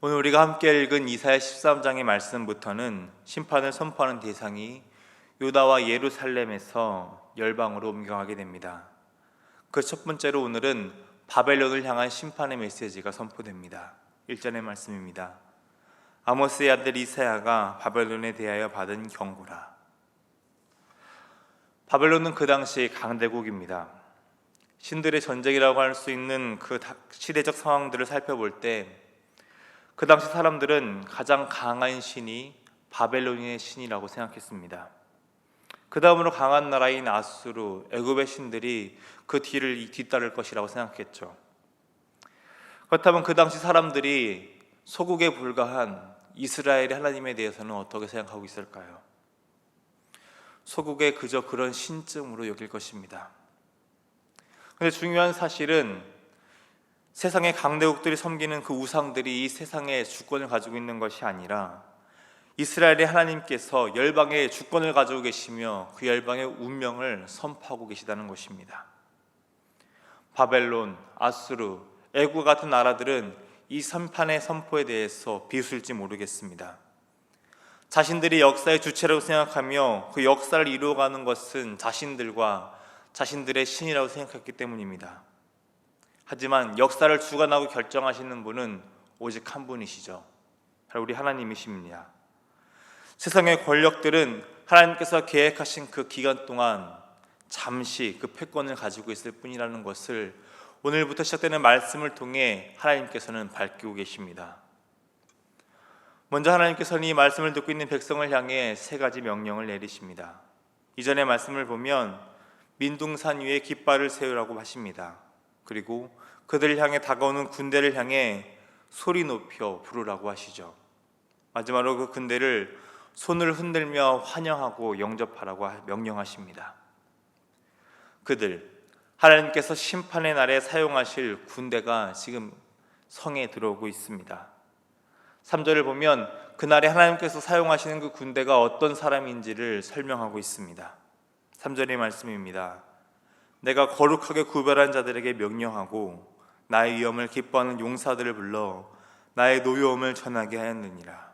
오늘 우리가 함께 읽은 이사야 13장의 말씀부터는 심판을 선포하는 대상이 유다와 예루살렘에서 열방으로 옮겨가게 됩니다. 그 첫 번째로 오늘은 바벨론을 향한 심판의 메시지가 선포됩니다. 1절의 말씀입니다. 아모스의 아들 이사야가 바벨론에 대하여 받은 경고라. 바벨론은 그 당시 강대국입니다. 신들의 전쟁이라고 할 수 있는 그 시대적 상황들을 살펴볼 때 그 당시 사람들은 가장 강한 신이 바벨론의 신이라고 생각했습니다. 그 다음으로 강한 나라인 아수르, 애굽의 신들이 그 뒤를 뒤따를 것이라고 생각했죠. 그렇다면 그 당시 사람들이 소국에 불과한 이스라엘의 하나님에 대해서는 어떻게 생각하고 있을까요? 소국에 그저 그런 신쯤으로 여길 것입니다. 그런데 중요한 사실은 세상의 강대국들이 섬기는 그 우상들이 이 세상의 주권을 가지고 있는 것이 아니라 이스라엘의 하나님께서 열방의 주권을 가지고 계시며 그 열방의 운명을 선포하고 계시다는 것입니다. 바벨론, 아수르, 애국 같은 나라들은 이 심판의 선포에 대해서 비웃을지 모르겠습니다. 자신들이 역사의 주체라고 생각하며 그 역사를 이루어가는 것은 자신들과 자신들의 신이라고 생각했기 때문입니다. 하지만 역사를 주관하고 결정하시는 분은 오직 한 분이시죠. 바로 우리 하나님이십니다. 세상의 권력들은 하나님께서 계획하신 그 기간 동안 잠시 그 패권을 가지고 있을 뿐이라는 것을 오늘부터 시작되는 말씀을 통해 하나님께서는 밝히고 계십니다. 먼저 하나님께서는 이 말씀을 듣고 있는 백성을 향해 세 가지 명령을 내리십니다. 이전의 말씀을 보면 민둥산 위에 깃발을 세우라고 하십니다. 그리고 그들을 향해 다가오는 군대를 향해 소리 높여 부르라고 하시죠. 마지막으로 그 군대를 손을 흔들며 환영하고 영접하라고 명령하십니다. 그들, 하나님께서 심판의 날에 사용하실 군대가 지금 성에 들어오고 있습니다. 3절을 보면 그날에 하나님께서 사용하시는 그 군대가 어떤 사람인지를 설명하고 있습니다. 3절의 말씀입니다. 내가 거룩하게 구별한 자들에게 명령하고 나의 위엄을 기뻐하는 용사들을 불러 나의 노여움을 전하게 하였느니라.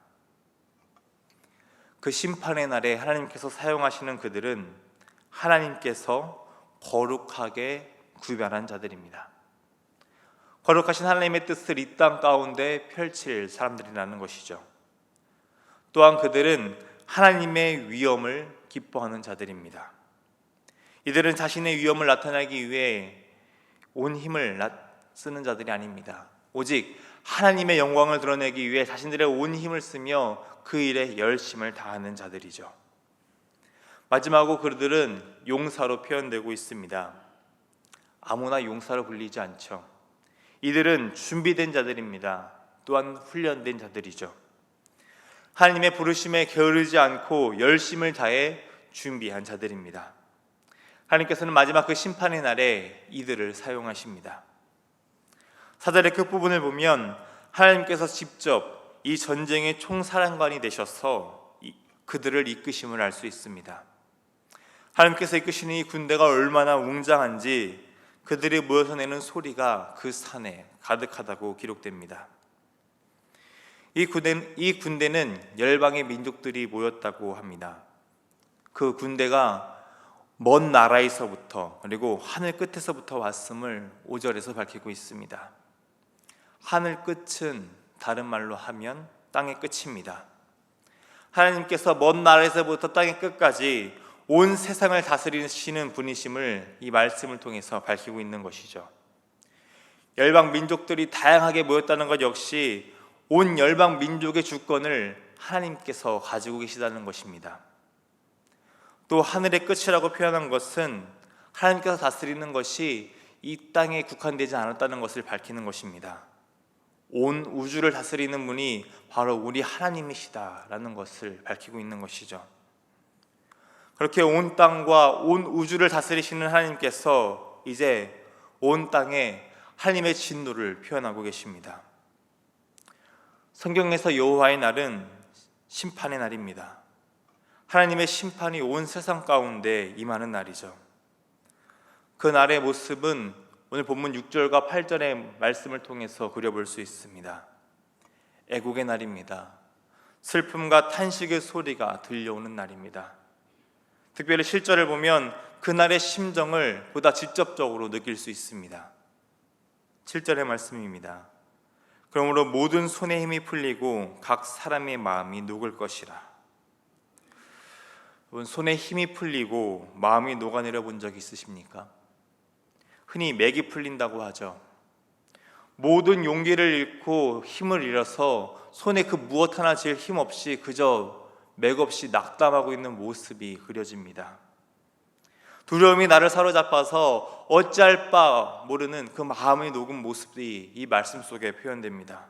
그 심판의 날에 하나님께서 사용하시는 그들은 하나님께서 거룩하게 구별한 자들입니다. 거룩하신 하나님의 뜻을 이 땅 가운데 펼칠 사람들이라는 것이죠. 또한 그들은 하나님의 위엄을 기뻐하는 자들입니다. 이들은 자신의 위엄을 나타내기 위해 온 힘을 쓰는 자들이 아닙니다. 오직 하나님의 영광을 드러내기 위해 자신들의 온 힘을 쓰며 그 일에 열심을 다하는 자들이죠. 마지막으로 그들은 용사로 표현되고 있습니다. 아무나 용사로 불리지 않죠. 이들은 준비된 자들입니다. 또한 훈련된 자들이죠. 하나님의 부르심에 게으르지 않고 열심을 다해 준비한 자들입니다. 하나님께서는 마지막 그 심판의 날에 이들을 사용하십니다. 4절의 끝부분을 보면 하나님께서 직접 이 전쟁의 총사령관이 되셔서 그들을 이끄심을 알 수 있습니다. 하나님께서 이끄시는 이 군대가 얼마나 웅장한지 그들이 모여서 내는 소리가 그 산에 가득하다고 기록됩니다. 이 군대는 열방의 민족들이 모였다고 합니다. 그 군대가 먼 나라에서부터 그리고 하늘 끝에서부터 왔음을 5절에서 밝히고 있습니다. 하늘 끝은 다른 말로 하면 땅의 끝입니다. 하나님께서 먼 나라에서부터 땅의 끝까지 온 세상을 다스리시는 분이심을 이 말씀을 통해서 밝히고 있는 것이죠. 열방 민족들이 다양하게 모였다는 것 역시 온 열방 민족의 주권을 하나님께서 가지고 계시다는 것입니다. 또 하늘의 끝이라고 표현한 것은 하나님께서 다스리는 것이 이 땅에 국한되지 않았다는 것을 밝히는 것입니다. 온 우주를 다스리는 분이 바로 우리 하나님이시다라는 것을 밝히고 있는 것이죠. 그렇게 온 땅과 온 우주를 다스리시는 하나님께서 이제 온 땅에 하나님의 진노를 표현하고 계십니다. 성경에서 여호와의 날은 심판의 날입니다. 하나님의 심판이 온 세상 가운데 임하는 날이죠. 그 날의 모습은 오늘 본문 6절과 8절의 말씀을 통해서 그려볼 수 있습니다. 애곡의 날입니다. 슬픔과 탄식의 소리가 들려오는 날입니다. 특별히 실절을 보면 그날의 심정을 보다 직접적으로 느낄 수 있습니다. 7절의 말씀입니다. 그러므로 모든 손에 힘이 풀리고 각 사람의 마음이 녹을 것이라. 여러분, 손에 힘이 풀리고 마음이 녹아내려 본 적 있으십니까? 흔히 맥이 풀린다고 하죠. 모든 용기를 잃고 힘을 잃어서 손에 그 무엇 하나 쥘 힘 없이 그저 맥없이 낙담하고 있는 모습이 그려집니다. 두려움이 나를 사로잡아서 어찌할 바 모르는 그 마음이 녹은 모습이 이 말씀 속에 표현됩니다.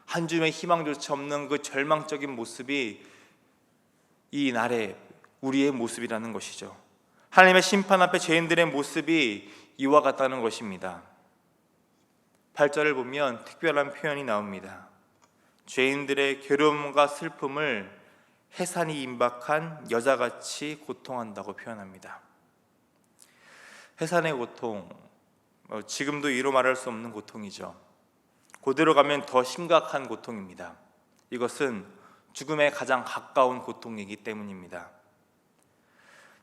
한 줌의 희망조차 없는 그 절망적인 모습이 이 날의 우리의 모습이라는 것이죠. 하나님의 심판 앞에 죄인들의 모습이 이와 같다는 것입니다. 8절을 보면 특별한 표현이 나옵니다. 죄인들의 괴로움과 슬픔을 해산이 임박한 여자같이 고통한다고 표현합니다. 해산의 고통, 지금도 이로 말할 수 없는 고통이죠. 그대로 가면 더 심각한 고통입니다. 이것은 죽음에 가장 가까운 고통이기 때문입니다.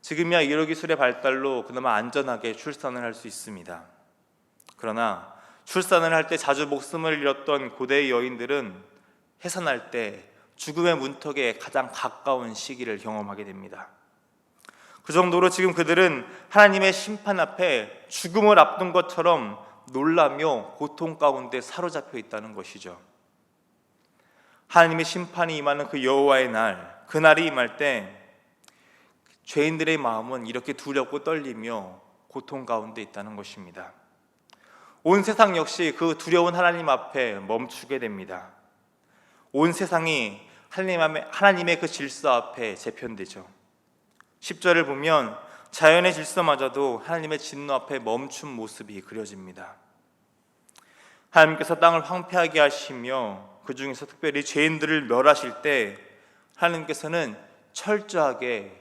지금이야 의료기술의 발달로 그나마 안전하게 출산을 할 수 있습니다. 그러나 출산을 할 때 자주 목숨을 잃었던 고대의 여인들은 해산할 때 죽음의 문턱에 가장 가까운 시기를 경험하게 됩니다. 그 정도로 지금 그들은 하나님의 심판 앞에 죽음을 앞둔 것처럼 놀라며 고통 가운데 사로잡혀 있다는 것이죠. 하나님의 심판이 임하는 그 여호와의 날, 그날이 임할 때 죄인들의 마음은 이렇게 두렵고 떨리며 고통 가운데 있다는 것입니다. 온 세상 역시 그 두려운 하나님 앞에 멈추게 됩니다. 온 세상이 하나님의 그 질서 앞에 재편되죠. 10절을 보면 자연의 질서마저도 하나님의 진노 앞에 멈춘 모습이 그려집니다. 하나님께서 땅을 황폐하게 하시며 그 중에서 특별히 죄인들을 멸하실 때 하나님께서는 철저하게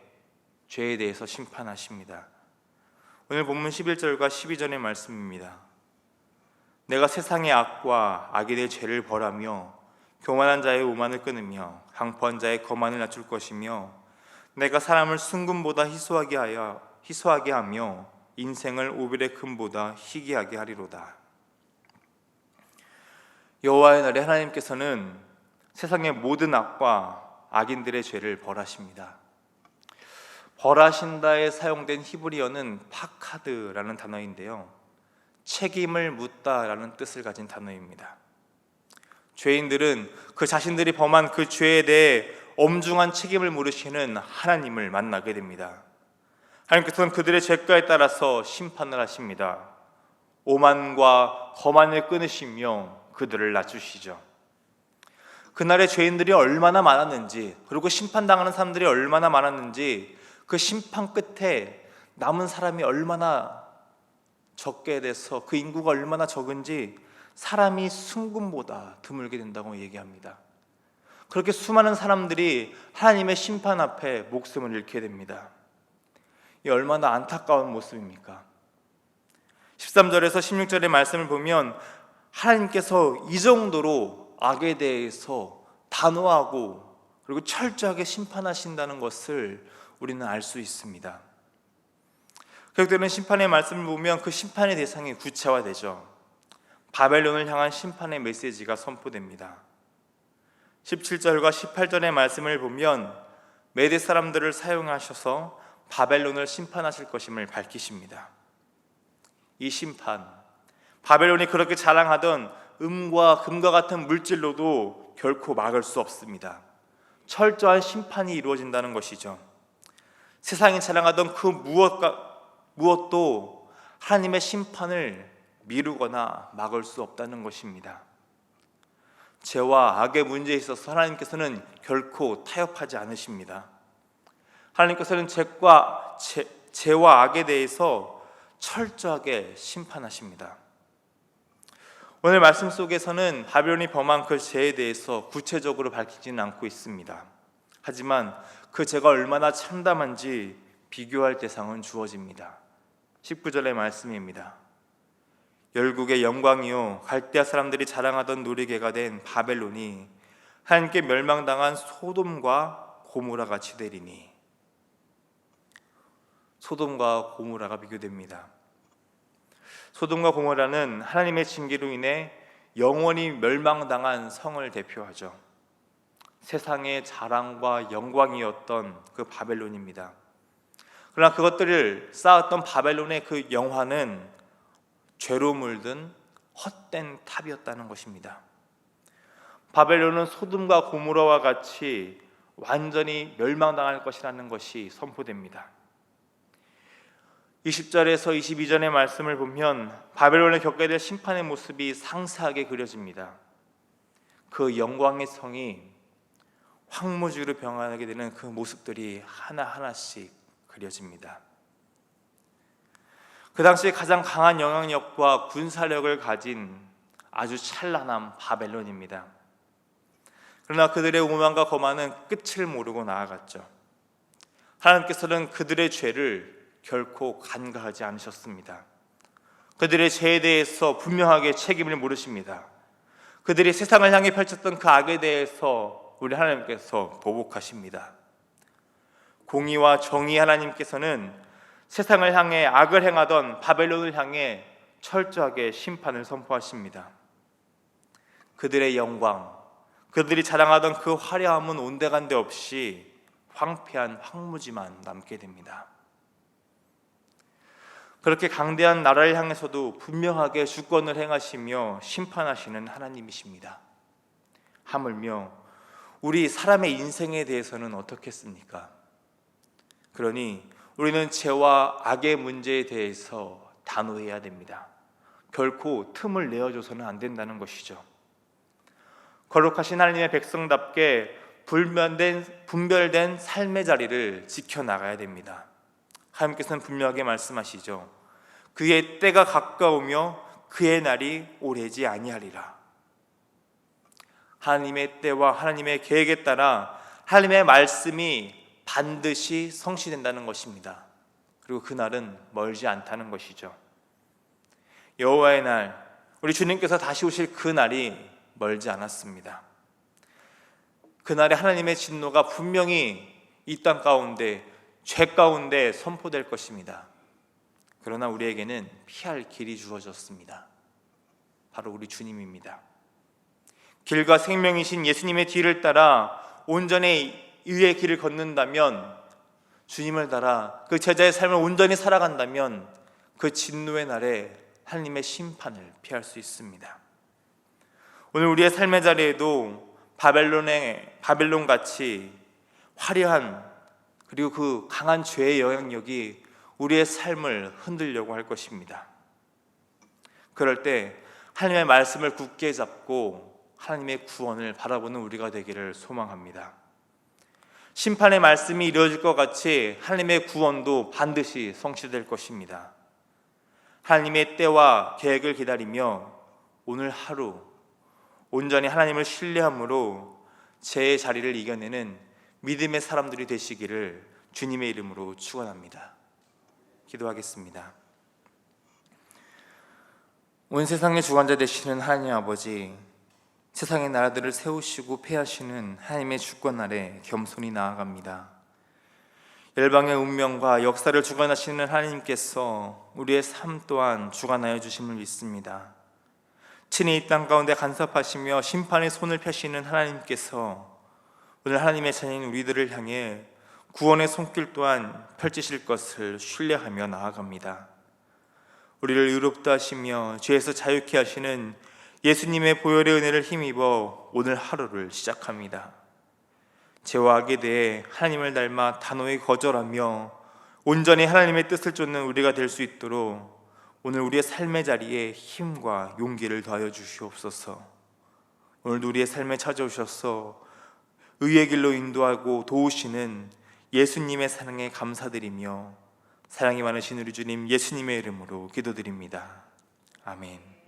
죄에 대해서 심판하십니다. 오늘 본문 11절과 12절의 말씀입니다. 내가 세상의 악과 악인의 죄를 벌하며 교만한 자의 오만을 끊으며 강포한 자의 거만을 낮출 것이며 내가 사람을 순금보다 희소하게 하며 인생을 오빌의 금보다 희귀하게 하리로다. 여호와의 날에 하나님께서는 세상의 모든 악과 악인들의 죄를 벌하십니다. 벌하신다에 사용된 히브리어는 파카드라는 단어인데요, 책임을 묻다라는 뜻을 가진 단어입니다. 죄인들은 그 자신들이 범한 그 죄에 대해 엄중한 책임을 물으시는 하나님을 만나게 됩니다. 하나님께서는 그들의 죄가에 따라서 심판을 하십니다. 오만과 거만을 끊으시며 그들을 낮추시죠. 그날의 죄인들이 얼마나 많았는지, 그리고 심판당하는 사람들이 얼마나 많았는지, 그 심판 끝에 남은 사람이 얼마나 적게 돼서 그 인구가 얼마나 적은지 사람이 순금보다 드물게 된다고 얘기합니다. 그렇게 수많은 사람들이 하나님의 심판 앞에 목숨을 잃게 됩니다. 이 얼마나 안타까운 모습입니까? 13절에서 16절의 말씀을 보면 하나님께서 이 정도로 악에 대해서 단호하고 그리고 철저하게 심판하신다는 것을 우리는 알 수 있습니다. 계속되는 심판의 말씀을 보면 그 심판의 대상이 구체화되죠. 바벨론을 향한 심판의 메시지가 선포됩니다. 17절과 18절의 말씀을 보면 메대 사람들을 사용하셔서 바벨론을 심판하실 것임을 밝히십니다. 이 심판, 바벨론이 그렇게 자랑하던 음과 금과 같은 물질로도 결코 막을 수 없습니다. 철저한 심판이 이루어진다는 것이죠. 세상이 자랑하던 그 무엇도 하나님의 심판을 미루거나 막을 수 없다는 것입니다. 죄와 악의 문제에 있어서 하나님께서는 결코 타협하지 않으십니다. 하나님께서는 죄와 악에 대해서 철저하게 심판하십니다. 오늘 말씀 속에서는 바벨론이 범한 그 죄에 대해서 구체적으로 밝히지는 않고 있습니다. 하지만 그 죄가 얼마나 참담한지 비교할 대상은 주어집니다. 19절의 말씀입니다. 열국의 영광이요 갈대아 사람들이 자랑하던 놀이개가 된 바벨론이 하나님께 멸망당한 소돔과 고모라 같이 되리니. 소돔과 고모라가 비교됩니다. 소돔과 고모라는 하나님의 징계로 인해 영원히 멸망당한 성을 대표하죠. 세상의 자랑과 영광이었던 그 바벨론입니다. 그러나 그것들을 쌓았던 바벨론의 그 영화는 죄로 물든 헛된 탑이었다는 것입니다. 바벨론은 소돔과 고모라와 같이 완전히 멸망당할 것이라는 것이 선포됩니다. 20절에서 22절의 말씀을 보면 바벨론을 겪게 될 심판의 모습이 상세하게 그려집니다. 그 영광의 성이 황무지로 변하게 되는 그 모습들이 하나하나씩 그려집니다. 그 당시에 가장 강한 영향력과 군사력을 가진 아주 찬란한 바벨론입니다. 그러나 그들의 오만과 거만은 끝을 모르고 나아갔죠. 하나님께서는 그들의 죄를 결코 간과하지 않으셨습니다. 그들의 죄에 대해서 분명하게 책임을 물으십니다. 그들이 세상을 향해 펼쳤던 그 악에 대해서 우리 하나님께서 보복하십니다. 공의와 정의 하나님께서는 세상을 향해 악을 행하던 바벨론을 향해 철저하게 심판을 선포하십니다. 그들의 영광, 그들이 자랑하던 그 화려함은 온데간데 없이 황폐한 황무지만 남게 됩니다. 그렇게 강대한 나라를 향해서도 분명하게 주권을 행하시며 심판하시는 하나님이십니다. 하물며 우리 사람의 인생에 대해서는 어떻겠습니까? 그러니 우리는 죄와 악의 문제에 대해서 단호해야 됩니다. 결코 틈을 내어줘서는 안 된다는 것이죠. 거룩하신 하나님의 백성답게 분별된 삶의 자리를 지켜나가야 됩니다. 하나님께서는 분명하게 말씀하시죠. 그의 때가 가까우며 그의 날이 오래지 아니하리라. 하나님의 때와 하나님의 계획에 따라 하나님의 말씀이 반드시 성취된다는 것입니다. 그리고 그 날은 멀지 않다는 것이죠. 여호와의 날, 우리 주님께서 다시 오실 그 날이 멀지 않았습니다. 그날에 하나님의 진노가 분명히 이 땅 가운데, 죄 가운데 선포될 것입니다. 그러나 우리에게는 피할 길이 주어졌습니다. 바로 우리 주님입니다. 길과 생명이신 예수님의 뒤를 따라 온전히 의의 길을 걷는다면, 주님을 따라 그 제자의 삶을 온전히 살아간다면 그 진노의 날에 하나님의 심판을 피할 수 있습니다. 오늘 우리의 삶의 자리에도 바벨론같이 화려한 그리고 그 강한 죄의 영향력이 우리의 삶을 흔들려고 할 것입니다. 그럴 때 하나님의 말씀을 굳게 잡고 하나님의 구원을 바라보는 우리가 되기를 소망합니다. 심판의 말씀이 이루어질 것 같이 하나님의 구원도 반드시 성취될 것입니다. 하나님의 때와 계획을 기다리며 오늘 하루 온전히 하나님을 신뢰함으로 죄의 자리를 이겨내는 믿음의 사람들이 되시기를 주님의 이름으로 축원합니다. 기도하겠습니다. 온 세상의 주관자 되시는 하나님 아버지, 세상의 나라들을 세우시고 폐하시는 하나님의 주권 아래 겸손히 나아갑니다. 열방의 운명과 역사를 주관하시는 하나님께서 우리의 삶 또한 주관하여 주심을 믿습니다. 친히 이 땅 가운데 간섭하시며 심판의 손을 펴시는 하나님께서 오늘 하나님의 자녀인 우리들을 향해 구원의 손길 또한 펼치실 것을 신뢰하며 나아갑니다. 우리를 의롭다 하시며 죄에서 자유케 하시는 예수님의 보혈의 은혜를 힘입어 오늘 하루를 시작합니다. 죄와 악에 대해 하나님을 닮아 단호히 거절하며 온전히 하나님의 뜻을 쫓는 우리가 될 수 있도록 오늘 우리의 삶의 자리에 힘과 용기를 더하여 주시옵소서. 오늘도 우리의 삶에 찾아오셔서 의의 길로 인도하고 도우시는 예수님의 사랑에 감사드리며 사랑이 많으신 우리 주님 예수님의 이름으로 기도드립니다. 아멘.